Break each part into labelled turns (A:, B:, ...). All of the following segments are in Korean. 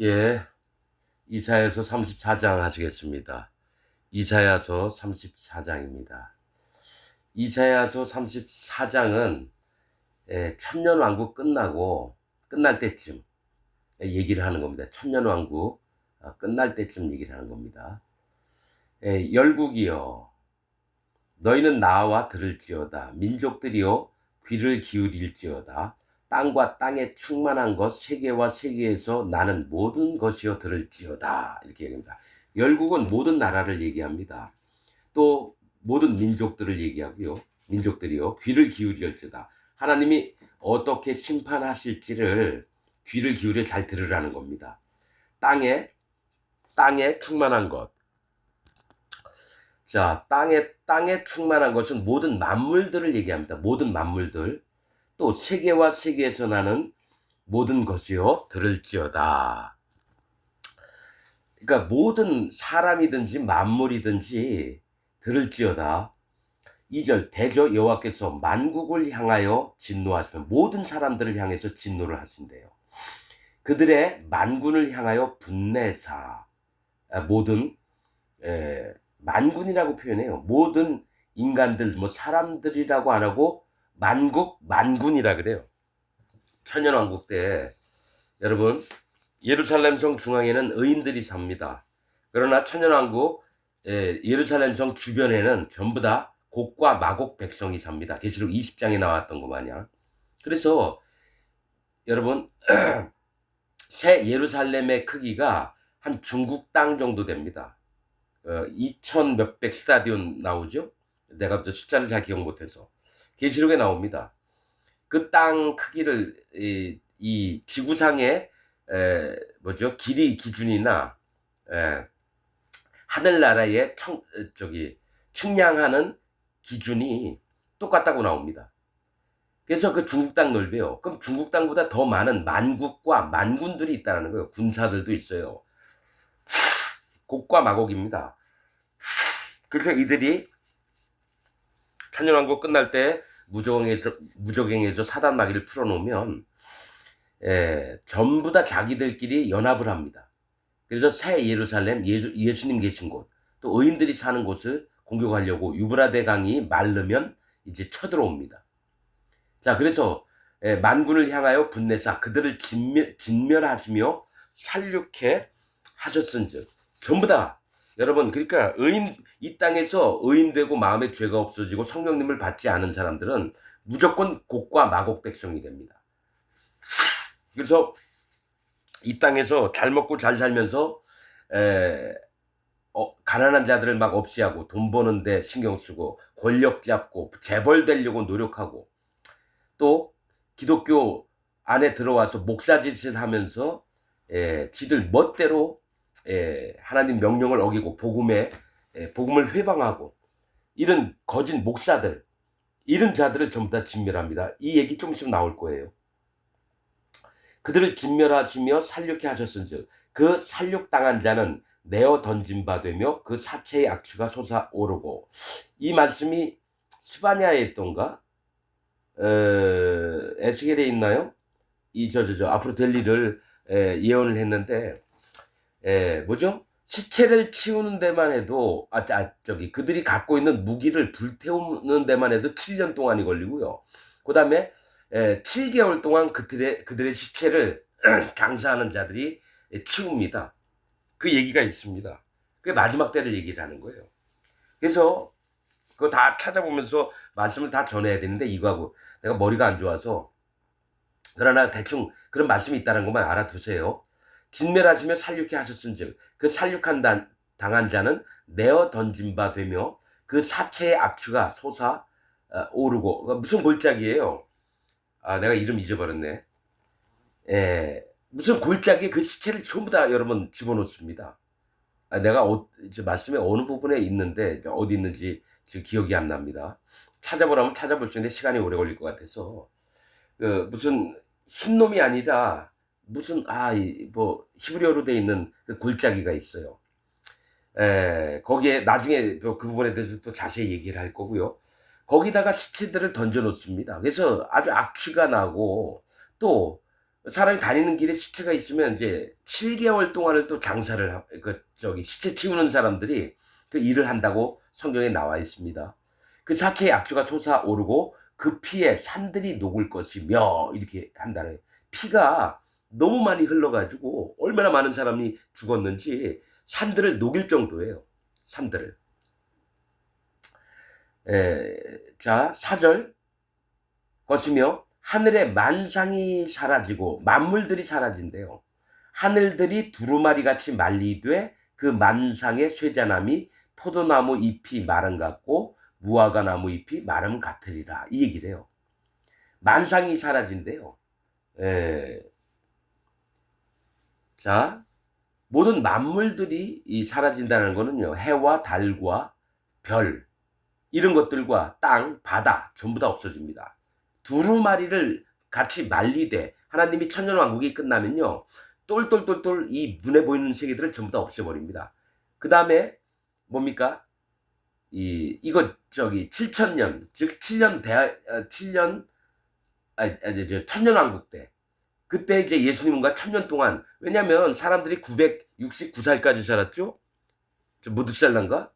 A: 예, 이사야서 34장 하시겠습니다. 이사야서 34장입니다. 이사야서 34장은 천년왕국 끝나고 끝날 때쯤 얘기를 하는 겁니다. 천년왕국 끝날 때쯤 얘기를 하는 겁니다. 열국이여 너희는 나와 들을지어다. 민족들이여 귀를 기울일지어다. 땅과 땅에 충만한 것 세계와 세계에서 나는 모든 것이여 들을지어다. 이렇게 얘기합니다. 열국은 모든 나라를 얘기합니다. 또 모든 민족들을 얘기하고요. 민족들이요 귀를 기울일지어다. 하나님이 어떻게 심판하실지를 귀를 기울여 잘 들으라는 겁니다. 땅에 충만한 것. 자, 땅에 충만한 것은 모든 만물들을 얘기합니다. 모든 만물들. 또 세계와 세계에서 나는 모든 것이요 들을지어다. 그러니까 모든 사람이든지 만물이든지 들을지어다. 2절 대저 여호와께서 만국을 향하여 진노하시면 모든 사람들을 향해서 진노를 하신대요. 그들의 만군을 향하여 분내사 모든 만군이라고 표현해요. 모든 인간들 뭐 사람들이라고 안 하고 만군이라 그래요. 천년왕국 때 여러분 예루살렘 성 중앙에는 의인들이 삽니다. 그러나 천년왕국 예루살렘 성 주변에는 전부 다 곡과 마곡 백성이 삽니다. 계시록 20장에 나왔던 것 마냥. 그래서 여러분 새 예루살렘의 크기가 한 중국 땅 정도 됩니다. 2천 몇백 스타디온 나오죠. 내가 숫자를 잘 기억 못해서 계시록에 나옵니다. 그 땅 크기를 이 지구상의 뭐죠 길이 기준이나 하늘나라의 측량하는 기준이 똑같다고 나옵니다. 그래서 그 중국 땅 넓이요. 그럼 중국 땅보다 더 많은 만국과 만군들이 있다는 거예요. 군사들도 있어요. 곡과 마곡입니다. 그래서 이들이 천년왕국 끝날 때 무적행에서 사단 마귀를 풀어놓으면 전부 다 자기들끼리 연합을 합니다. 그래서 새 예루살렘 예수님 계신 곳 또 의인들이 사는 곳을 공격하려고 유브라데 강이 마르면 이제 쳐들어옵니다. 자 그래서 만군을 향하여 분내사 그들을 진멸하시며 살육해 하셨은즉 전부 다 여러분 그러니까 이 땅에서 의인되고 마음에 죄가 없어지고 성령님을 받지 않은 사람들은 무조건 곡과 마곡 백성이 됩니다. 그래서 이 땅에서 잘 먹고 잘 살면서 가난한 자들을 막 없이하고 돈 버는데 신경 쓰고 권력 잡고 재벌 되려고 노력하고 또 기독교 안에 들어와서 목사짓을 하면서 지들 멋대로 하나님 명령을 어기고 복음을 회방하고 이런 거짓 목사들 이런 자들을 전부 다 진멸합니다. 이 얘기 좀 있으면 나올 거예요. 그들을 진멸하시며 살육해 하셨은즉 그 살육당한 자는 내어 던진 바 되며 그 사체의 악취가 솟아오르고 이 말씀이 스바냐에 있던가 에스겔에 있나요? 앞으로 될 일을 예언을 했는데 뭐죠? 시체를 치우는 데만 해도 그들이 갖고 있는 무기를 불태우는 데만 해도 7년 동안이 걸리고요. 그 다음에 7개월 동안 그들의 시체를 장사하는 자들이 치웁니다. 그 얘기가 있습니다. 그게 마지막 때를 얘기를 하는 거예요. 그래서 그거 다 찾아보면서 말씀을 다 전해야 되는데 이거하고 내가 머리가 안 좋아서 그러나 대충 그런 말씀이 있다는 것만 알아두세요. 진멸하시며 살육해 하셨은즉 그 당한 자는 내어 던진 바 되며 그 사체의 악취가 솟아 오르고 무슨 골짜기예요. 내가 이름 잊어버렸네. 무슨 골짜기에 그 시체를 전부 다 여러분 집어넣습니다. 내가 말씀에 어느 부분에 있는데 어디 있는지 지금 기억이 안 납니다. 찾아보라면 찾아볼 수 있는데 시간이 오래 걸릴 것 같아서 무슨 흰놈이 아니라 무슨 히브리어로 돼 있는 그 골짜기가 있어요. 거기에 나중에 그 부분에 대해서 또 자세히 얘기를 할 거고요. 거기다가 시체들을 던져 놓습니다. 그래서 아주 악취가 나고 또 사람이 다니는 길에 시체가 있으면 이제 7개월 동안을 또 장사를 시체 치우는 사람들이 그 일을 한다고 성경에 나와 있습니다. 그 사체의 악취가 솟아오르고 그 피에 산들이 녹을 것이며 이렇게 한다는, 피가 너무 많이 흘러가지고 얼마나 많은 사람이 죽었는지 산들을 녹일 정도예요. 산들을. 자, 4절. 것이며 하늘의 만상이 사라지고 만물들이 사라진대요. 하늘들이 두루마리 같이 말리되 그 만상의 쇠자나미 포도나무 잎이 마름 같고 무화과 나무 잎이 마름 같으리라, 이 얘기를 해요. 만상이 사라진대요. 자, 모든 만물들이 사라진다는 거는요, 해와 달과 별 이런 것들과 땅, 바다 전부 다 없어집니다. 두루마리를 같이 말리되, 하나님이 천년왕국이 끝나면요, 똘똘똘똘 이 눈에 보이는 세계들을 전부 다 없애버립니다. 그 다음에 뭡니까? 이거 7천년, 즉 7년 천년왕국 때, 그때 이제 예수님과 천년 동안, 왜냐면 사람들이 969살까지 살았죠? 무드살란가?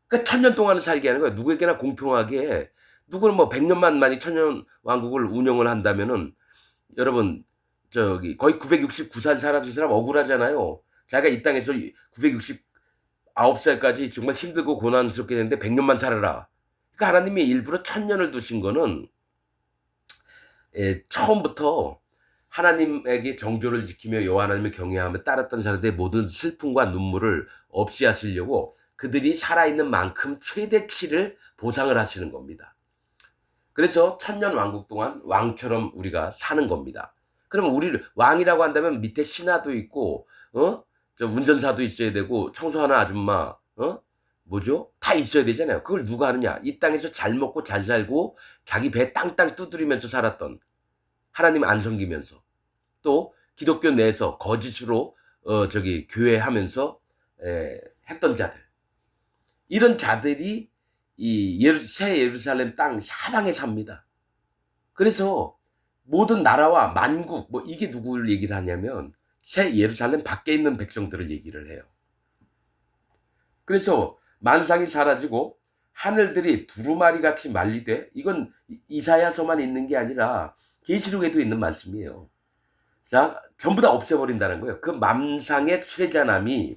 A: 그러니까 천년 동안을 살게 하는 거예요. 누구에게나 공평하게. 누구는 뭐 100년만 만이 천년 왕국을 운영을 한다면은, 여러분 거의 969살 살아준 사람 억울하잖아요. 자기가 이 땅에서 969살까지 정말 힘들고 고난스럽게 됐는데 100년만 살아라. 그러니까 하나님이 일부러 천년을 두신 거는 처음부터 하나님에게 정조를 지키며 여호와 하나님을 경외하며 따랐던 사람들의 모든 슬픔과 눈물을 없이 하시려고 그들이 살아있는 만큼 최대치를 보상을 하시는 겁니다. 그래서 천년 왕국 동안 왕처럼 우리가 사는 겁니다. 그러면 우리를 왕이라고 한다면 밑에 신하도 있고, 운전사도 있어야 되고, 청소하는 아줌마, 다 있어야 되잖아요. 그걸 누가 하느냐? 이 땅에서 잘 먹고 잘 살고 자기 배 땅땅 두드리면서 살았던, 하나님 안 섬기면서, 또 기독교 내에서 거짓으로 교회하면서 했던 자들, 이런 자들이 이 새 예루살렘 땅 사방에 삽니다. 그래서 모든 나라와 만국, 이게 누구를 얘기를 하냐면 새 예루살렘 밖에 있는 백성들을 얘기를 해요. 그래서 만상이 사라지고 하늘들이 두루마리 같이 말리되, 이건 이사야서만 있는 게 아니라 계시록에도 있는 말씀이에요. 자, 전부 다 없애버린다는 거예요. 그 만상의 쇠자남이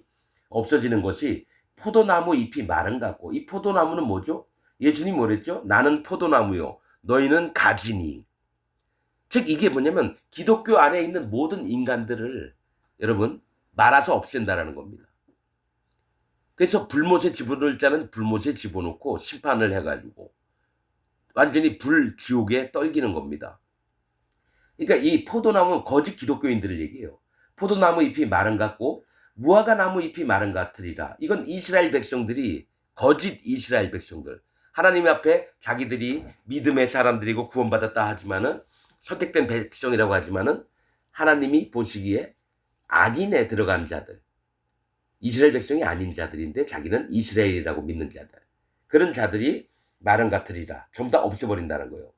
A: 없어지는 것이 포도나무 잎이 마른 같고, 이 포도나무는 뭐죠? 예수님이 뭐랬죠? 나는 포도나무요, 너희는 가지니. 즉 이게 뭐냐면 기독교 안에 있는 모든 인간들을 여러분 말아서 없앤다라는 겁니다. 그래서 불못에 집어넣을 자는 불못에 집어넣고 심판을 해가지고 완전히 불지옥에 떨기는 겁니다. 그러니까 이 포도나무는 거짓 기독교인들을 얘기해요. 포도나무 잎이 마른 같고 무화과 나무 잎이 마른 같으리라. 이건 이스라엘 백성들이, 거짓 이스라엘 백성들, 하나님 앞에 자기들이 믿음의 사람들이고 구원받았다 하지만은, 선택된 백성이라고 하지만은 하나님이 보시기에 악인에 들어간 자들, 이스라엘 백성이 아닌 자들인데 자기는 이스라엘이라고 믿는 자들, 그런 자들이 마른 같으리라. 전부 다 없애버린다는 거예요.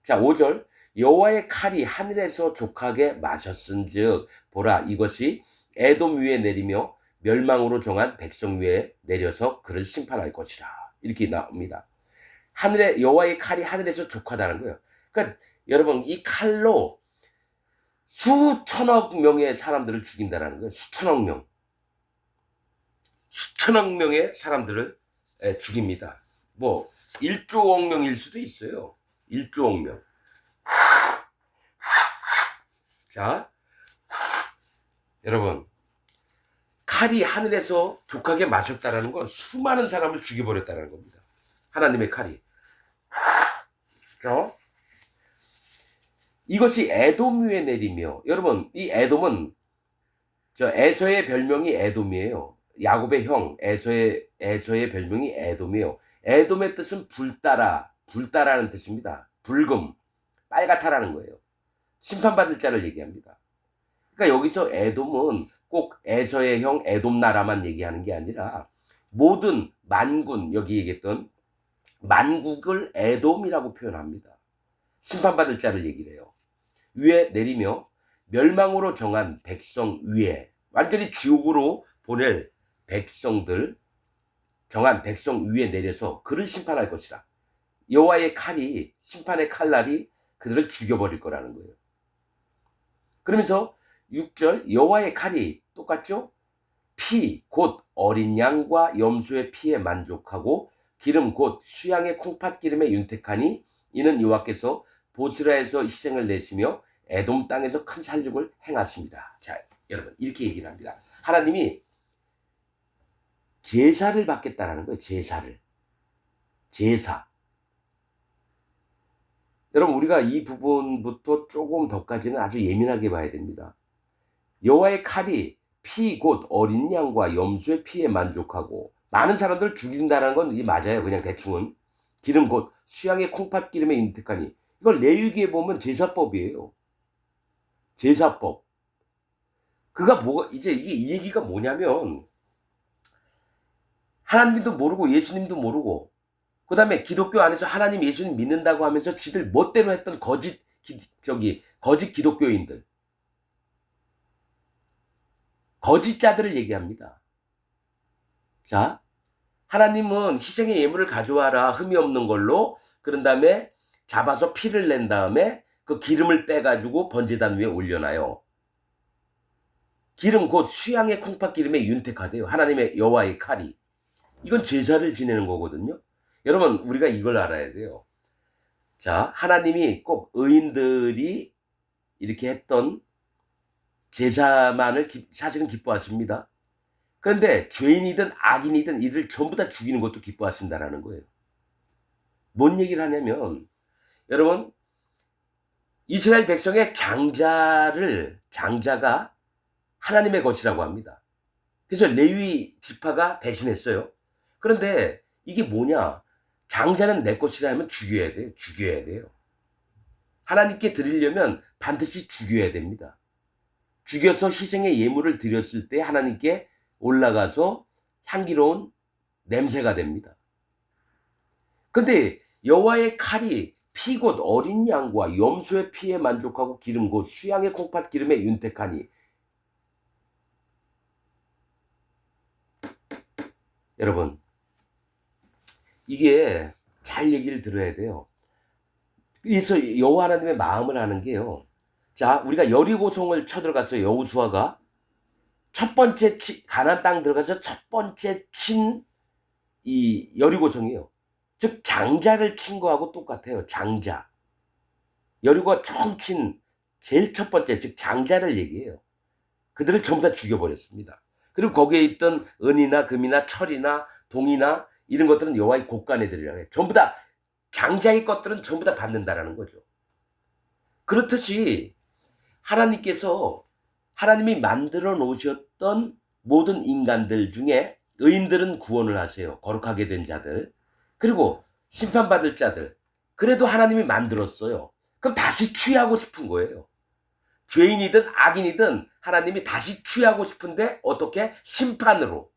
A: 자, 5절. 여호와의 칼이 하늘에서 족하게 마셨은즉 보라, 이것이 에돔 위에 내리며 멸망으로 정한 백성 위에 내려서 그를 심판할 것이라, 이렇게 나옵니다. 여호와의 칼이 하늘에서 족하다는 거예요. 그러니까 여러분, 이 칼로 수천억 명의 사람들을 죽인다는 거예요. 수천억 명의 사람들을 죽입니다. 1조억 명일 수도 있어요. 1조억 명. 자, 여러분, 칼이 하늘에서 족하게 마셨다라는 건 수많은 사람을 죽여버렸다는 겁니다. 하나님의 칼이. 이것이 에돔 위에 내리며, 여러분, 이 에돔은 에서의 별명이 에돔이에요. 야곱의 형 에서의 별명이 에돔이에요. 에돔의 뜻은 불따라는 뜻입니다. 붉음, 빨갛다라는 거예요. 심판받을 자를 얘기합니다. 그러니까 여기서 에돔은 꼭 에서의 형 에돔 나라만 얘기하는 게 아니라 모든 만군, 여기 얘기했던 만국을 에돔이라고 표현합니다. 심판받을 자를 얘기를 해요. 위에 내리며 멸망으로 정한 백성 위에, 완전히 지옥으로 보낼 백성들, 정한 백성 위에 내려서 그를 심판할 것이라. 여호와의 칼이, 심판의 칼날이 그들을 죽여버릴 거라는 거예요. 그러면서 6절, 여호와의 칼이 똑같죠? 피 곧 어린 양과 염소의 피에 만족하고 기름 곧 수양의 콩팥 기름에 윤택하니 이는 여호와께서 보스라에서 희생을 내시며 에돔 땅에서 큰 살육을 행하십니다. 자, 여러분 이렇게 얘기를 합니다. 하나님이 제사를 받겠다라는 거예요. 제사. 여러분 우리가 이 부분부터 조금 더까지는 아주 예민하게 봐야 됩니다. 여호와의 칼이 피 곧 어린 양과 염소의 피에 만족하고, 많은 사람들 죽인다는 건 이 맞아요. 그냥 대충은. 기름 곧 수양의 콩팥 기름에 인택하니, 이걸 레위기에 보면 제사법이에요. 제사법. 그가 뭐가 이제 이게 이 얘기가 뭐냐면, 하나님도 모르고 예수님도 모르고, 그 다음에 기독교 안에서 하나님 예수님 믿는다고 하면서 지들 멋대로 했던 거짓 기독교인들, 거짓자들을 얘기합니다. 자, 하나님은 희생의 예물을 가져와라, 흠이 없는 걸로. 그런 다음에 잡아서 피를 낸 다음에 그 기름을 빼가지고 번제단 위에 올려놔요. 기름 곧 수양의 콩팥 기름에 윤택하대요. 하나님의 여호와의 칼이. 이건 제사를 지내는 거거든요. 여러분 우리가 이걸 알아야 돼요. 자, 하나님이 꼭 의인들이 이렇게 했던 제사만을 사실은 기뻐하십니다. 그런데 죄인이든 악인이든 이들 전부 다 죽이는 것도 기뻐하신다라는 거예요. 뭔 얘기를 하냐면, 여러분 이스라엘 백성의 장자가 하나님의 것이라고 합니다. 그래서 레위 지파가 대신했어요. 그런데 이게 뭐냐, 장자는 내 것이라 하면 죽여야 돼요. 하나님께 드리려면 반드시 죽여야 됩니다. 죽여서 희생의 예물을 드렸을 때 하나님께 올라가서 향기로운 냄새가 됩니다. 그런데 여호와의 칼이 피 곧 어린 양과 염소의 피에 만족하고 기름 곧 수양의 콩팥 기름에 윤택하니, 여러분 이게 잘 얘기를 들어야 돼요. 그래서 여호와 하나님의 마음을 아는 게요. 자, 우리가 여리고성을 쳐들어갔어요. 여호수아가 첫 번째 가나안 땅 들어가서 첫 번째 친 이 여리고성이에요. 즉 장자를 친 거하고 똑같아요. 장자. 여리고가 처음 친 제일 첫 번째, 즉 장자를 얘기해요. 그들을 전부 다 죽여버렸습니다. 그리고 거기에 있던 은이나 금이나 철이나 동이나 이런 것들은 여호와의 곳간에들이라고 해요. 전부 다 장자의 것들은 전부 다 받는다라는 거죠. 그렇듯이 하나님이 만들어 놓으셨던 모든 인간들 중에 의인들은 구원을 하세요. 거룩하게 된 자들. 그리고 심판받을 자들. 그래도 하나님이 만들었어요. 그럼 다시 취하고 싶은 거예요. 죄인이든 악인이든 하나님이 다시 취하고 싶은데 어떻게? 심판으로.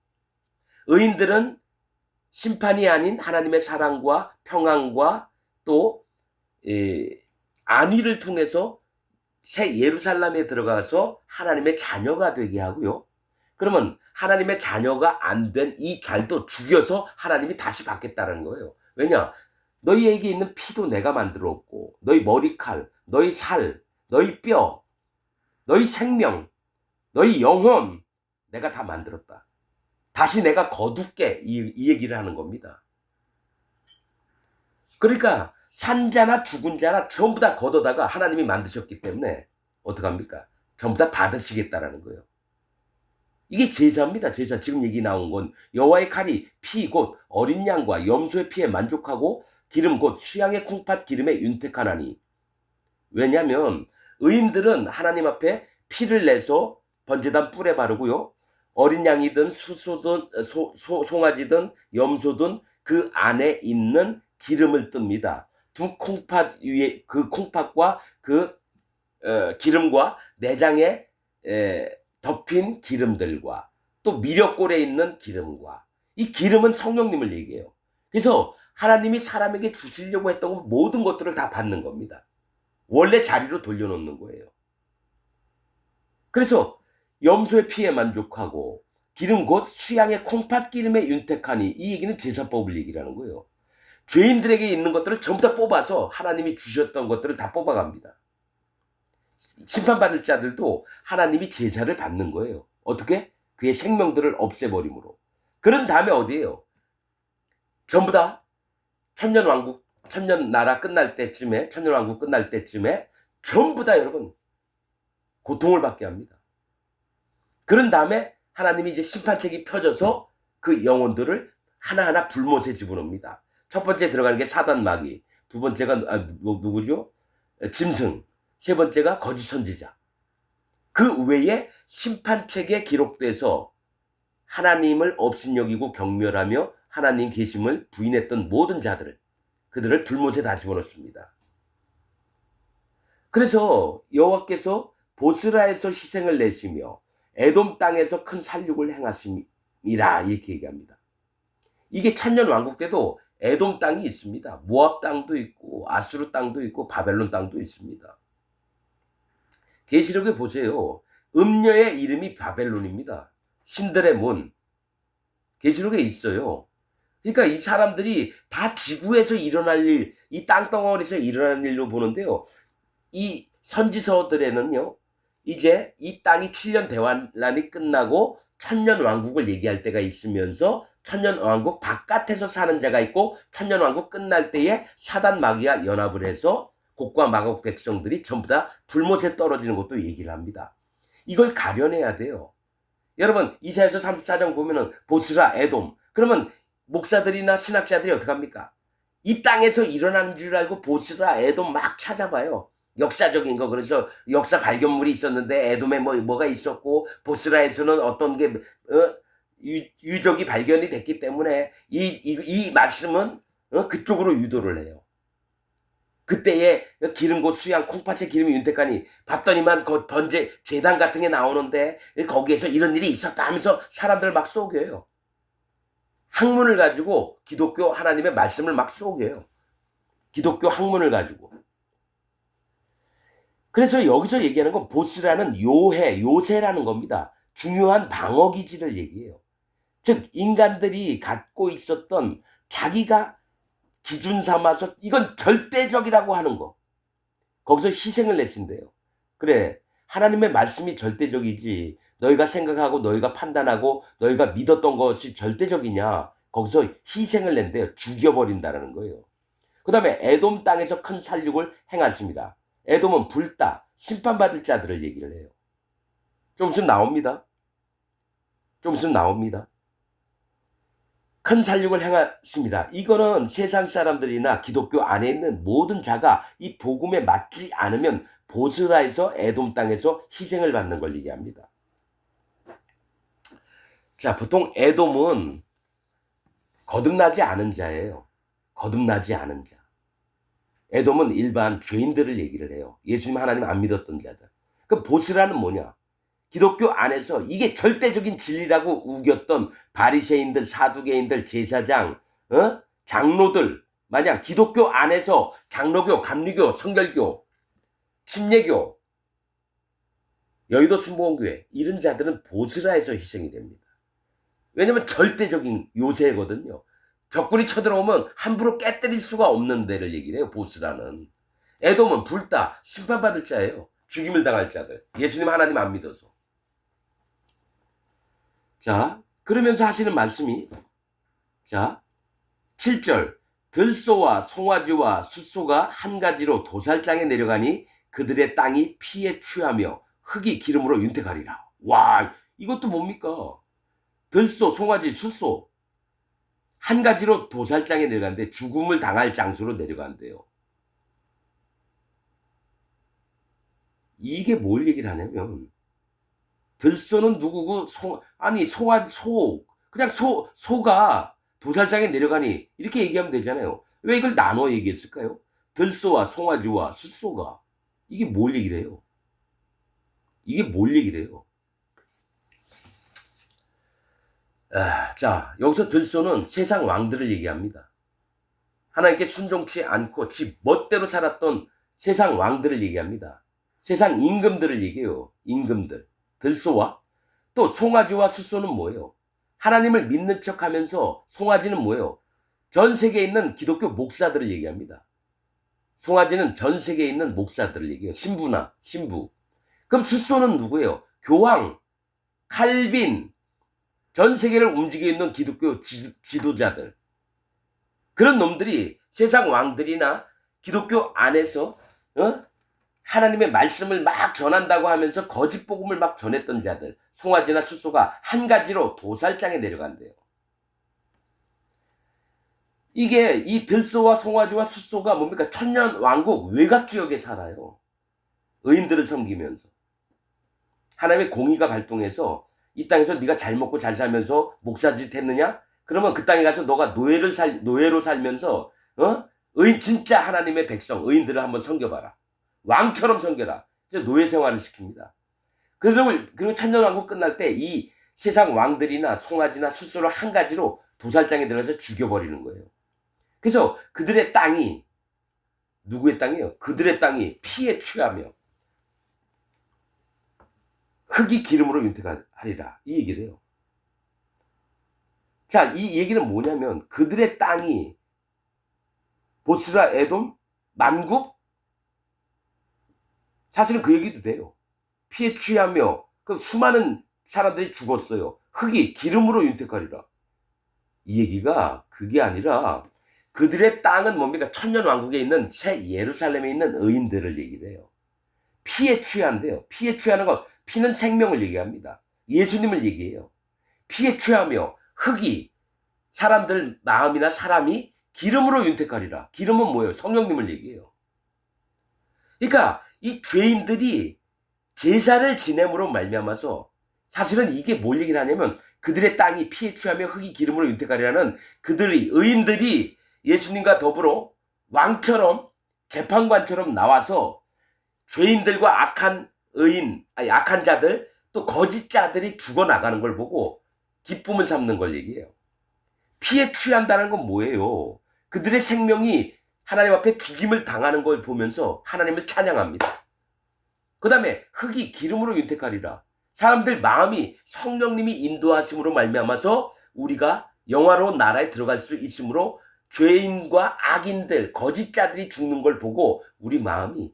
A: 의인들은 심판이 아닌 하나님의 사랑과 평안과 또 안위를 통해서 새 예루살렘에 들어가서 하나님의 자녀가 되게 하고요. 그러면 하나님의 자녀가 안 된 이 잘도 죽여서 하나님이 다시 받겠다는 거예요. 왜냐? 너희에게 있는 피도 내가 만들었고, 너희 머리칼, 너희 살, 너희 뼈, 너희 생명, 너희 영혼 내가 다 만들었다. 다시 내가 거둘게, 이 얘기를 하는 겁니다. 그러니까 산자나 죽은 자나 전부 다 걷어다가 하나님이 만드셨기 때문에 어떡합니까? 전부 다 받으시겠다라는 거예요. 이게 제사입니다. 제사. 지금 얘기 나온 건 여호와의 칼이 피 곧 어린 양과 염소의 피에 만족하고 기름 곧 수양의 콩팥 기름에 윤택하나니. 왜냐하면 의인들은 하나님 앞에 피를 내서 번제단 뿔에 바르고요. 어린 양이든 수소든 송아지든 염소든 그 안에 있는 기름을 뜹니다. 두 콩팥 위에 그 콩팥과 그 기름과 내장에 덮인 기름들과 또 미력골에 있는 기름과, 이 기름은 성령님을 얘기해요. 그래서 하나님이 사람에게 주시려고 했던 모든 것들을 다 받는 겁니다. 원래 자리로 돌려놓는 거예요. 그래서 염소의 피에 만족하고 기름 곧 수양의 콩팥 기름에 윤택하니, 이 얘기는 제사법을 얘기하는 거예요. 죄인들에게 있는 것들을 전부 다 뽑아서 하나님이 주셨던 것들을 다 뽑아갑니다. 심판받을 자들도 하나님이 제사를 받는 거예요. 어떻게? 그의 생명들을 없애버림으로. 그런 다음에 어디에요? 전부 다 천년왕국, 천년나라 끝날 때쯤에, 천년왕국 끝날 때쯤에 전부 다 여러분 고통을 받게 합니다. 그런 다음에 하나님이 이제 심판책이 펴져서 그 영혼들을 하나하나 불못에 집어넣습니다. 첫 번째 들어가는 게 사단 마귀, 두 번째가 누구죠? 짐승, 세 번째가 거짓 선지자. 그 외에 심판책에 기록돼서 하나님을 업신여기고 경멸하며 하나님 계심을 부인했던 모든 자들을, 그들을 불못에 다 집어넣습니다. 그래서 여호와께서 보스라에서 희생을 내시며 에돔 땅에서 큰 살육을 행하심이라, 이렇게 얘기합니다. 이게 천년왕국 때도 에돔 땅이 있습니다. 모압 땅도 있고 아수르 땅도 있고 바벨론 땅도 있습니다. 계시록에 보세요. 음녀의 이름이 바벨론입니다. 신들의 문. 계시록에 있어요. 그러니까 이 사람들이 다 지구에서 일어날 일, 이 땅덩어리에서 일어날 일로 보는데요. 이 선지서들에는요, 이제 이 땅이 7년 대환란이 끝나고 천년왕국을 얘기할 때가 있으면서 천년왕국 바깥에서 사는 자가 있고, 천년왕국 끝날 때에 사단 마귀와 연합을 해서 곡과 마곡 백성들이 전부 다 불못에 떨어지는 것도 얘기를 합니다. 이걸 가려내야 돼요. 여러분, 이사야서 34장 보면은 보스라, 에돔. 그러면 목사들이나 신학자들이 어떡합니까? 이 땅에서 일어나는 줄 알고 보스라, 에돔 막 찾아봐요. 역사적인 거. 그래서 역사 발견물이 있었는데 에돔에 뭐가 있었고, 보스라에서는 어떤 게 유적이 발견이 됐기 때문에 이 말씀은 그쪽으로 유도를 해요. 그때에 기름 곧 수양 콩팥에 기름이 윤택하니, 봤더니만 그 번제 제단 같은 게 나오는데 거기에서 이런 일이 있었다 하면서 사람들 막 속여요. 학문을 가지고 기독교 하나님의 말씀을 막 속여요. 기독교 학문을 가지고. 그래서 여기서 얘기하는 건 보스라는 요새라는 겁니다. 중요한 방어기지를 얘기해요. 즉 인간들이 갖고 있었던 자기가 기준 삼아서 이건 절대적이라고 하는 거, 거기서 희생을 내신대요. 그래, 하나님의 말씀이 절대적이지 너희가 생각하고 너희가 판단하고 너희가 믿었던 것이 절대적이냐? 거기서 희생을 낸대요. 죽여버린다는 거예요. 그 다음에 에돔 땅에서 큰 살육을 행하십니다. 에돔은 불따 심판받을 자들을 얘기를 해요. 좀 있으면 나옵니다. 좀 있으면 나옵니다. 큰 살육을 행하십니다. 이거는 세상 사람들이나 기독교 안에 있는 모든 자가 이 복음에 맞지 않으면 보스라에서 에돔 땅에서 희생을 받는 걸 얘기합니다. 자, 보통 에돔은 거듭나지 않은 자예요. 거듭나지 않은 자. 에돔은 일반 죄인들을 얘기를 해요. 예수님 하나님 안 믿었던 자들. 그 보스라는 뭐냐? 기독교 안에서 이게 절대적인 진리라고 우겼던 바리새인들, 사두개인들, 제사장, 장로들, 만약 기독교 안에서 장로교, 감리교, 성결교, 침례교, 여의도 순복음교회 이런 자들은 보스라에서 희생이 됩니다. 왜냐면 절대적인 요새거든요. 적군이 쳐들어오면 함부로 깨뜨릴 수가 없는 데를 얘기를 해요. 보스라는. 에돔은 불따 심판받을 자예요. 죽임을 당할 자들. 예수님 하나님 안 믿어서. 자, 그러면서 하시는 말씀이, 자, 7절. 들소와 송아지와 숫소가 한 가지로 도살장에 내려가니 그들의 땅이 피에 취하며 흙이 기름으로 윤택하리라. 와, 이것도 뭡니까? 들소, 송아지, 숫소 한 가지로 도살장에 내려가는데 죽음을 당할 장소로 내려간대요. 이게 뭘 얘기를 하냐면, 들소는 누구고, 송아지, 그냥 소가 도살장에 내려가니, 이렇게 얘기하면 되잖아요. 왜 이걸 나눠 얘기했을까요? 들소와 송아지와 숫소가. 이게 뭘 얘기를 해요? 이게 뭘 얘기를 해요? 자, 여기서 들소는 세상 왕들을 얘기합니다. 하나님께 순종치 않고 지 멋대로 살았던 세상 왕들을 얘기합니다. 세상 임금들을 얘기해요. 임금들. 들소와 또 송아지와 숫소는 뭐예요? 하나님을 믿는 척하면서 송아지는 뭐예요? 전 세계에 있는 기독교 목사들을 얘기합니다. 송아지는 전 세계에 있는 목사들을 얘기해요. 신부나 신부. 그럼 숫소는 누구예요? 교황, 칼빈, 전 세계를 움직이고 있는 기독교 지도자들. 그런 놈들이 세상 왕들이나 기독교 안에서 하나님의 말씀을 막 전한다고 하면서 거짓 복음을 막 전했던 자들, 송아지나 숫소가 한 가지로 도살장에 내려간대요. 이게 이 들소와 송아지와 숫소가 뭡니까? 천년 왕국 외곽 지역에 살아요. 의인들을 섬기면서. 하나님의 공의가 발동해서 이 땅에서 네가 잘 먹고 잘 살면서 목사짓 했느냐? 그러면 그 땅에 가서 너가 노예로 살면서 의인 진짜 하나님의 백성 의인들을 한번 섬겨봐라. 왕처럼 섬겨라. 노예 생활을 시킵니다. 그리고 천년왕국 끝날 때 이 세상 왕들이나 송아지나 숫소를 한 가지로 도살장에 들어가서 죽여버리는 거예요. 그래서 그들의 땅이 누구의 땅이에요? 그들의 땅이 피에 취하며 흙이 기름으로 윤택하리라. 이 얘기를 해요. 자, 이 얘기는 뭐냐면 그들의 땅이 보스라, 에돔, 만국? 사실은 그 얘기도 돼요. 피에 취하며 그 수많은 사람들이 죽었어요. 흙이 기름으로 윤택하리라. 이 얘기가 그게 아니라 그들의 땅은 뭡니까? 천년왕국에 있는 새 예루살렘에 있는 의인들을 얘기를 해요. 피에 취한대요. 피에 취하는 것, 피는 생명을 얘기합니다. 예수님을 얘기해요. 피에 취하며 흙이 사람들 마음이나 사람이 기름으로 윤택하리라. 기름은 뭐예요? 성령님을 얘기해요. 그러니까 이 죄인들이 제사를 지냄으로 말미암아서 사실은 이게 뭘 얘기를 하냐면 그들의 땅이 피에 취하며 흙이 기름으로 윤택하리라는 그들이 의인들이 예수님과 더불어 왕처럼 재판관처럼 나와서 죄인들과 악한 자들 또 거짓 자들이 죽어나가는 걸 보고 기쁨을 삼는 걸 얘기해요. 피에 취한다는 건 뭐예요? 그들의 생명이 하나님 앞에 죽임을 당하는 걸 보면서 하나님을 찬양합니다. 그 다음에 흙이 기름으로 윤택하리라. 사람들 마음이 성령님이 인도하심으로 말미암아서 우리가 영화로운 나라에 들어갈 수 있으므로 죄인과 악인들, 거짓자들이 죽는 걸 보고 우리 마음이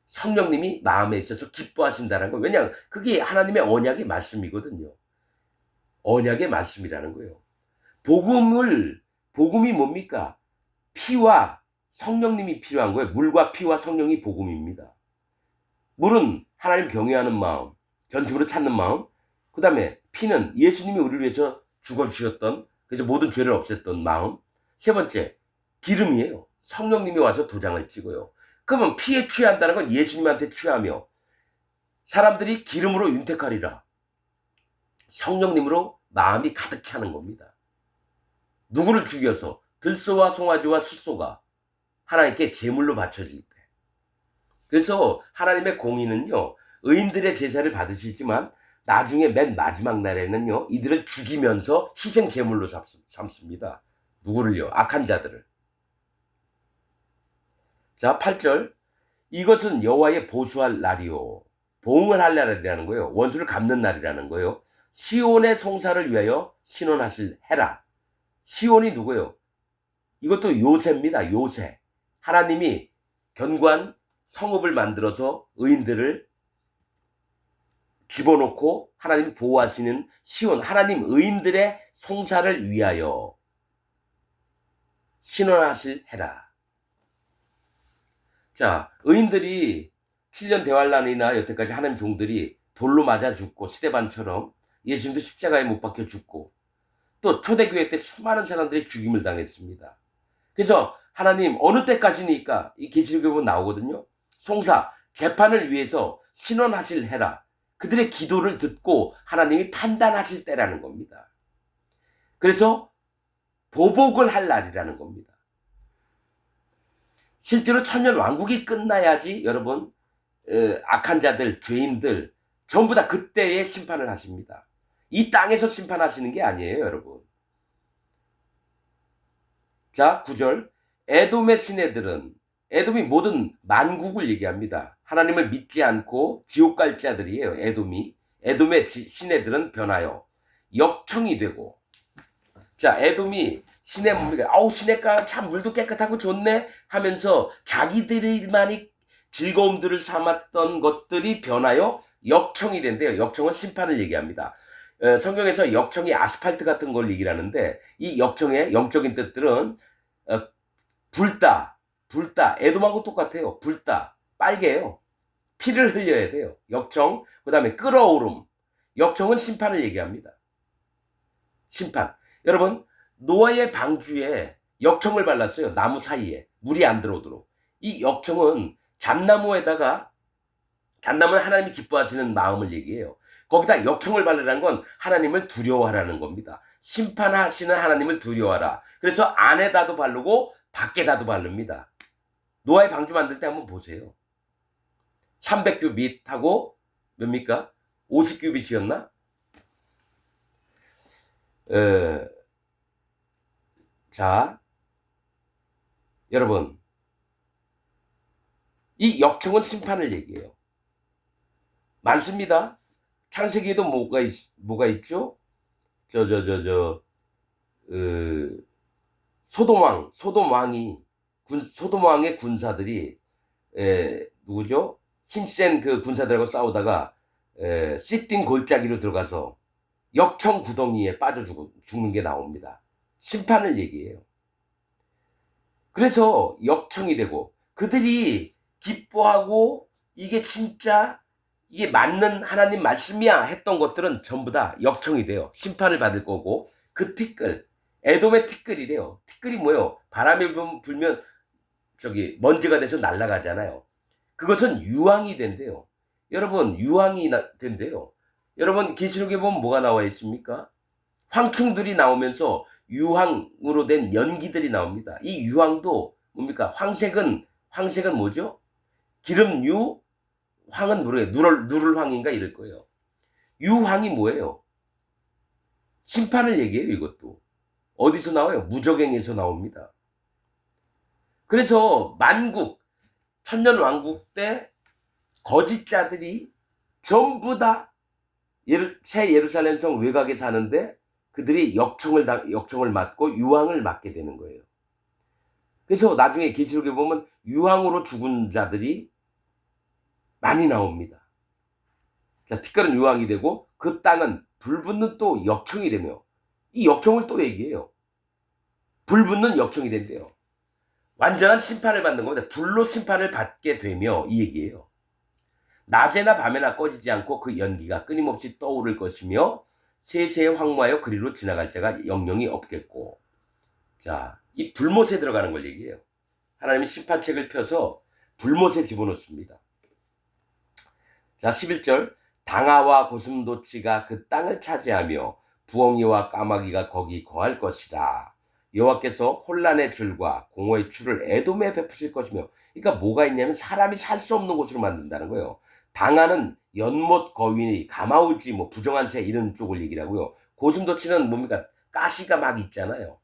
A: 성령님이 마음에 있어서 기뻐하신다는 거예요. 왜냐하면 그게 하나님의 언약의 말씀이거든요. 언약의 말씀이라는 거예요. 복음이 뭡니까? 피와 성령님이 필요한 거예요. 물과 피와 성령이 복음입니다. 물은 하나님 경외하는 마음, 전심으로 찾는 마음. 그 다음에 피는 예수님이 우리를 위해서 죽어주셨던, 그래서 모든 죄를 없앴던 마음. 세 번째, 기름이에요. 성령님이 와서 도장을 찍어요. 그러면 피에 취한다는 건 예수님한테 취하며 사람들이 기름으로 윤택하리라. 성령님으로 마음이 가득 차는 겁니다. 누구를 죽여서? 들소와 송아지와 숫소가 하나님께 제물로 바쳐질 때. 그래서 하나님의 공의는요, 의인들의 제사를 받으시지만 나중에 맨 마지막 날에는요, 이들을 죽이면서 희생 제물로 삼습니다. 누구를요? 악한 자들을. 자, 8절. 이것은 여호와의 보수할 날이요. 보응을 할 날이라는 거예요. 원수를 갚는 날이라는 거예요. 시온의 송사를 위하여 신원하실 해라. 시온이 누구예요? 이것도 요새입니다. 요새. 하나님이 견고한 성읍을 만들어서 의인들을 집어넣고 하나님 보호하시는 시온, 하나님 의인들의 송사를 위하여 신원하실 해라. 자, 의인들이 7년 대환란이나 여태까지 하나님 종들이 돌로 맞아 죽고 스데반처럼 예수님도 십자가에 못 박혀 죽고 또 초대교회 때 수많은 사람들이 죽임을 당했습니다. 그래서 하나님 어느 때까지니까 이 계시록에 보면 나오거든요. 송사, 재판을 위해서 신원하실 해라. 그들의 기도를 듣고 하나님이 판단하실 때라는 겁니다. 그래서 보복을 할 날이라는 겁니다. 실제로 천년 왕국이 끝나야지 여러분 악한 자들, 죄인들 전부 다 그때에 심판을 하십니다. 이 땅에서 심판하시는 게 아니에요, 여러분. 자, 9절. 에돔의 시내들은 에돔이 모든 만국을 얘기합니다. 하나님을 믿지 않고 지옥 갈 자들이에요. 에돔의 시내들은 변하여 역청이 되고, 자, 에돔이 시내 뭡니까? 아우, 시내가 참 물도 깨끗하고 좋네 하면서 자기들만이 즐거움들을 삼았던 것들이 변하여 역청이 된대요. 역청은 심판을 얘기합니다. 성경에서 역청이 아스팔트 같은 걸 얘기를 하는데, 이 역청의 영적인 뜻들은 불다, 에돔하고 똑같아요. 불다, 빨개요. 피를 흘려야 돼요. 역청, 그 다음에 끓어오름. 역청은 심판을 얘기합니다. 심판. 여러분, 노아의 방주에 역청을 발랐어요. 나무 사이에 물이 안 들어오도록. 이 역청은 잣나무는 하나님이 기뻐하시는 마음을 얘기해요. 거기다 역청을 바르라는 건 하나님을 두려워하라는 겁니다. 심판하시는 하나님을 두려워하라. 그래서 안에다도 바르고 밖에다도 바릅니다. 노아의 방주 만들 때 한번 보세요. 300규빗하고 뭡니까? 50규빗이었나? 자, 여러분, 이 역청은 심판을 얘기해요. 많습니다. 창세기에도 뭐가 있죠? 소돔 왕의 군사들이 누구죠? 힘센 그 군사들하고 싸우다가 시띵 골짜기로 들어가서 역청 구덩이에 빠져 죽는 게 나옵니다. 심판을 얘기해요. 그래서 역청이 되고, 그들이 기뻐하고 이게 진짜 이게 맞는 하나님 말씀이야 했던 것들은 전부 다 역청이 돼요. 심판을 받을 거고, 그 티끌, 에돔의 티끌이래요. 티끌이 뭐예요? 바람이 불면 먼지가 돼서 날아가잖아요. 그것은 유황이 된대요. 여러분, 유황이 된대요. 여러분, 계시록에 보면 뭐가 나와 있습니까? 황충들이 나오면서 유황으로 된 연기들이 나옵니다. 이 유황도 뭡니까? 황색은 뭐죠? 기름유, 황은 모르겠어요. 누를황인가 이럴 거예요. 유황이 뭐예요? 심판을 얘기해요. 이것도 어디서 나와요? 무적행에서 나옵니다. 그래서 천년왕국 때 거짓자들이 전부 다 새 예루살렘 성 외곽에 사는데, 그들이 역청을 맞고 유황을 맞게 되는 거예요. 그래서 나중에 계시록에 보면 유황으로 죽은 자들이 많이 나옵니다. 자, 티끌은 유황이 되고 그 땅은 불붙는 또 역청이 되며, 이 역청을 또 얘기해요. 불붙는 역청이 된대요. 완전한 심판을 받는 겁니다. 불로 심판을 받게 되며, 이 얘기예요. 낮에나 밤에나 꺼지지 않고 그 연기가 끊임없이 떠오를 것이며, 세세에 황무하여 그리로 지나갈 자가 영영이 없겠고. 자, 이 불못에 들어가는 걸 얘기해요. 하나님이 심판책을 펴서 불못에 집어넣습니다. 자, 11절. 당아와 고슴도치가 그 땅을 차지하며 부엉이와 까마귀가 거기 거할 것이다. 여호와께서 혼란의 줄과 공허의 줄을 에돔에 베푸실 것이며. 그러니까 뭐가 있냐면 사람이 살 수 없는 곳으로 만든다는 거예요. 당아는 연못, 거위, 가마우지, 부정한 새 이런 쪽을 얘기를 하고요. 고슴도치는 뭡니까? 가시가 막 있잖아요.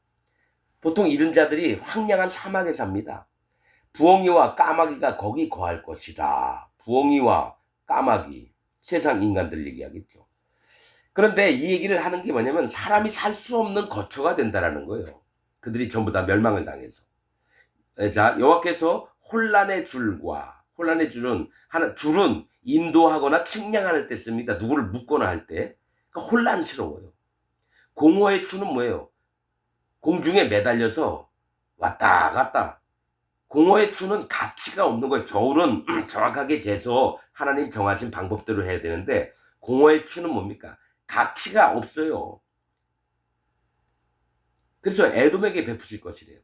A: 보통 이런 자들이 황량한 사막에 삽니다. 부엉이와 까마귀가 거기 거할 것이다. 부엉이와 까마귀, 세상 인간들 얘기하겠죠. 그런데 이 얘기를 하는 게 뭐냐면 사람이 살 수 없는 거처가 된다라는 거예요. 그들이 전부 다 멸망을 당해서. 자, 여호와께서 혼란의 줄은 줄은 인도하거나 측량할 때 씁니다. 누구를 묶거나 할 때. 그러니까 혼란스러워요. 공허의 줄은 뭐예요? 공중에 매달려서 왔다 갔다. 공허의 추는 가치가 없는 거예요. 저울은 정확하게 재서 하나님 정하신 방법대로 해야 되는데, 공허의 추는 뭡니까? 가치가 없어요. 그래서 에돔에게 베푸실 것이래요.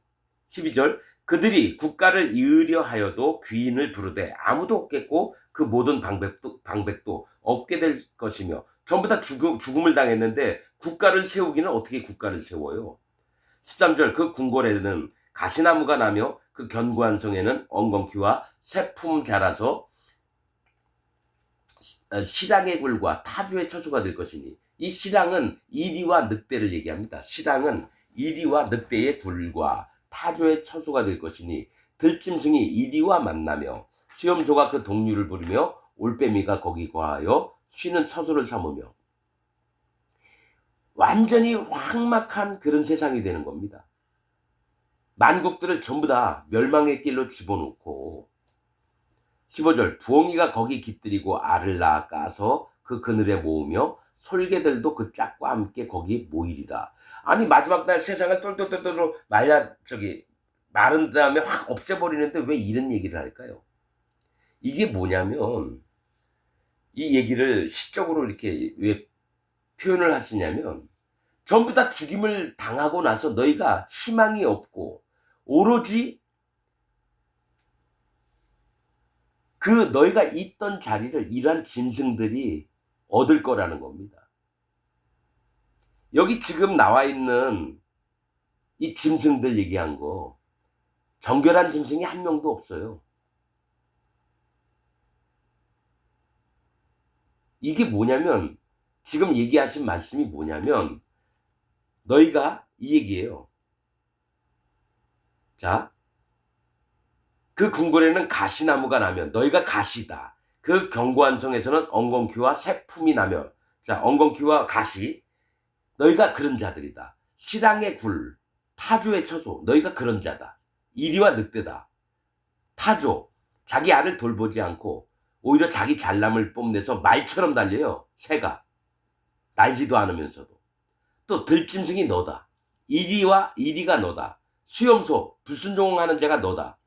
A: 12절. 그들이 국가를 이으려 하여도 귀인을 부르되 아무도 없겠고 그 모든 방백도 없게 될 것이며. 전부 다 죽음을 당했는데 국가를 세우기는 어떻게 국가를 세워요? 13절. 그 궁궐에는 가시나무가 나며 그 견고한 성에는 엉겅퀴와 새품 자라서 시랑의 굴과 타주의 처소가 될 것이니. 이 시랑은 이리와 늑대를 얘기합니다. 시랑은 이리와 늑대의 굴과 타주의 처소가 될 것이니 들짐승이 이리와 만나며 수염소가 그 동류를 부르며 올빼미가 거기 거하여 쉬는 처소를 삼으며 완전히 황막한 그런 세상이 되는 겁니다. 만국들을 전부 다 멸망의 길로 집어넣고 15절 부엉이가 거기 깃들이고 알을 낳아 까서 그 그늘에 모으며 솔개들도 그 짝과 함께 거기 모이리라. 아니 마지막 날 세상을 똘똘똘똘 마른 다음에 확 없애버리는데 왜 이런 얘기를 할까요? 이게 뭐냐면 이 얘기를 시적으로 이렇게 왜 표현을 하시냐면 전부 다 죽임을 당하고 나서 너희가 희망이 없고 오로지 그 너희가 있던 자리를 이러한 짐승들이 얻을 거라는 겁니다. 여기 지금 나와 있는 이 짐승들 얘기한 거 정결한 짐승이 한 명도 없어요. 이게 뭐냐면 지금 얘기하신 말씀이 뭐냐면 너희가 이 얘기예요. 자, 그 궁궐에는 가시나무가 나면 너희가 가시다. 그 견고한 성에서는 엉겅퀴와 새품이 나며 자, 엉겅퀴와 가시 너희가 그런 자들이다. 시랑의 굴, 타조의 처소 너희가 그런 자다. 이리와 늑대다. 타조 자기 알을 돌보지 않고 오히려 자기 잘남을 뽐내서 말처럼 달려요. 새가 날지도 않으면서도 또 들짐승이 너다. 이리가 너다. 수염소 불순종하는 자가 너다.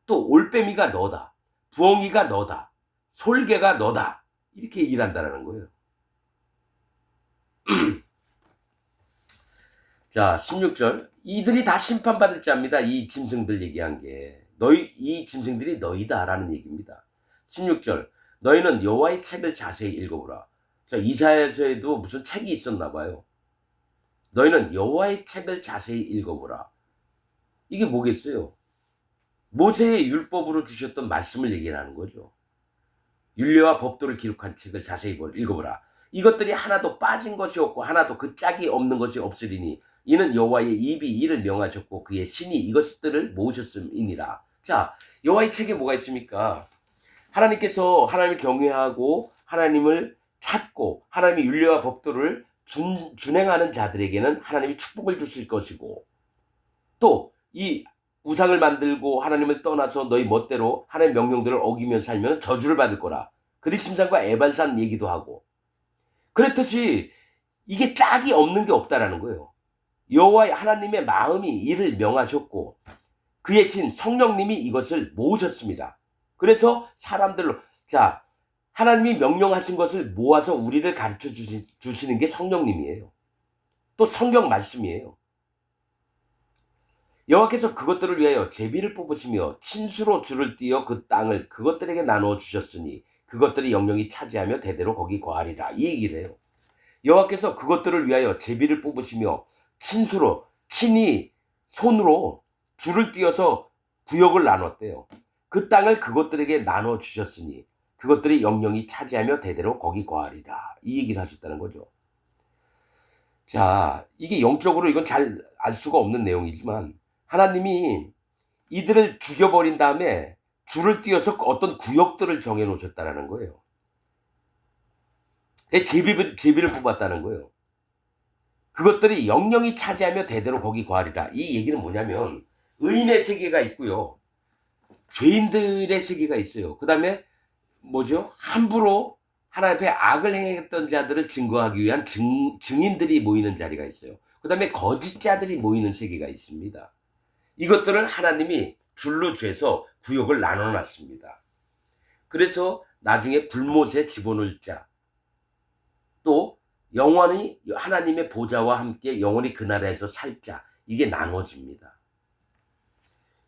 A: 또 올빼미가 너다. 부엉이가 너다. 솔개가 너다. 이렇게 얘기를 한다는 거예요. 자 16절 이들이 다 심판받을 자입니다. 이 짐승들 얘기한 게 이 짐승들이 너희다 라는 얘기입니다. 16절 너희는 여호와의 책을 자세히 읽어보라. 자, 이사야서에도 무슨 책이 있었나 봐요. 너희는 여호와의 책을 자세히 읽어보라. 이게 뭐겠어요? 모세의 율법으로 주셨던 말씀을 얘기하는 거죠. 율례와 법도를 기록한 책을 자세히 읽어보라. 이것들이 하나도 빠진 것이 없고 하나도 그 짝이 없는 것이 없으리니 이는 여호와의 입이 이를 명하셨고 그의 신이 이것들을 모으셨음이니라. 자, 여호와의 책에 뭐가 있습니까? 하나님께서 하나님을 경외하고 하나님을 찾고 하나님의 율례와 법도를 준행하는 자들에게는 하나님이 축복을 주실 것이고 또 이 우상을 만들고 하나님을 떠나서 너희 멋대로 하나님의 명령들을 어기며 살면 저주를 받을 거라. 그리심산과 에발산 얘기도 하고 그렇듯이 이게 짝이 없는 게 없다라는 거예요. 여호와 하나님의 마음이 이를 명하셨고 그의 신 성령님이 이것을 모으셨습니다. 그래서 사람들로 자 하나님이 명령하신 것을 모아서 우리를 가르쳐 주시는 게 성령님이에요. 또 성경 말씀이에요. 여호와께서 그것들을 위하여 제비를 뽑으시며 친수로 줄을 띄어 그 땅을 그것들에게 나누어 주셨으니 그것들이 영영이 차지하며 대대로 거기 거하리라. 이 얘기를 해요. 여호와께서 그것들을 위하여 제비를 뽑으시며 친수로 친히 손으로 줄을 띄어서 구역을 나눴대요. 그 땅을 그것들에게 나눠 주셨으니 그것들이 영영이 차지하며 대대로 거기 거하리라. 이 얘기를 하셨다는 거죠. 자, 이게 영적으로 이건 잘 알 수가 없는 내용이지만 하나님이 이들을 죽여버린 다음에 줄을 띄어서 어떤 구역들을 정해 놓으셨다는 거예요. 제비를 뽑았다는 거예요. 그것들이 영영이 차지하며 대대로 거기 거하리라. 이 얘기는 뭐냐면 의인의 세계가 있고요. 죄인들의 세계가 있어요. 그 다음에 뭐죠? 함부로 하나님 앞에 악을 행했던 자들을 증거하기 위한 증인들이 모이는 자리가 있어요. 그 다음에 거짓자들이 모이는 세계가 있습니다. 이것들을 하나님이 줄로 죄서 구역을 나눠놨습니다. 그래서 나중에 불못에 집어넣을 자, 또 영원히 하나님의 보좌와 함께 영원히 그 나라에서 살 자, 이게 나눠집니다.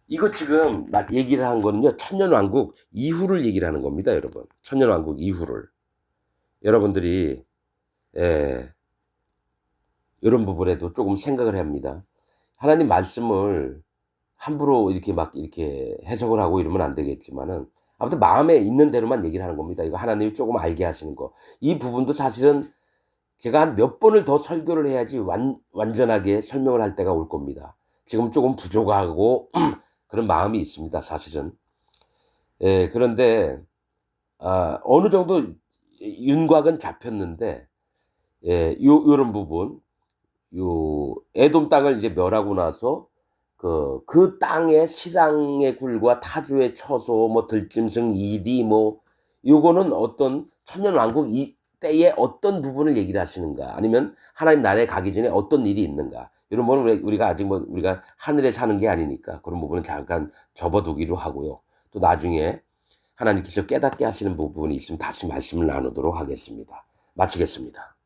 A: 이거 지금 막 얘기를 한 거는요, 천년왕국 이후를 얘기를 하는 겁니다, 여러분. 천년왕국 이후를. 여러분들이, 이런 부분에도 조금 생각을 합니다. 하나님 말씀을 함부로 이렇게 막 이렇게 해석을 하고 이러면 안 되겠지만은, 아무튼 마음에 있는 대로만 얘기를 하는 겁니다. 이거 하나님이 조금 알게 하시는 거. 이 부분도 사실은 제가 한 몇 번을 더 설교를 해야지 완전하게 설명을 할 때가 올 겁니다. 지금 조금 부족하고 그런 마음이 있습니다, 사실은. 그런데 어느 정도 윤곽은 잡혔는데 요런 부분, 요 에돔 땅을 이제 멸하고 나서 그 땅의 시랑의 굴과 타주의 처소 뭐 들짐승 이디 뭐 요거는 어떤 천년왕국 이 때의 어떤 부분을 얘기를 하시는가, 아니면 하나님 나라에 가기 전에 어떤 일이 있는가, 이런 거는 우리가 아직 뭐 우리가 하늘에 사는 게 아니니까 그런 부분은 잠깐 접어두기로 하고요. 또 나중에 하나님께서 깨닫게 하시는 부분이 있으면 다시 말씀을 나누도록 하겠습니다. 마치겠습니다.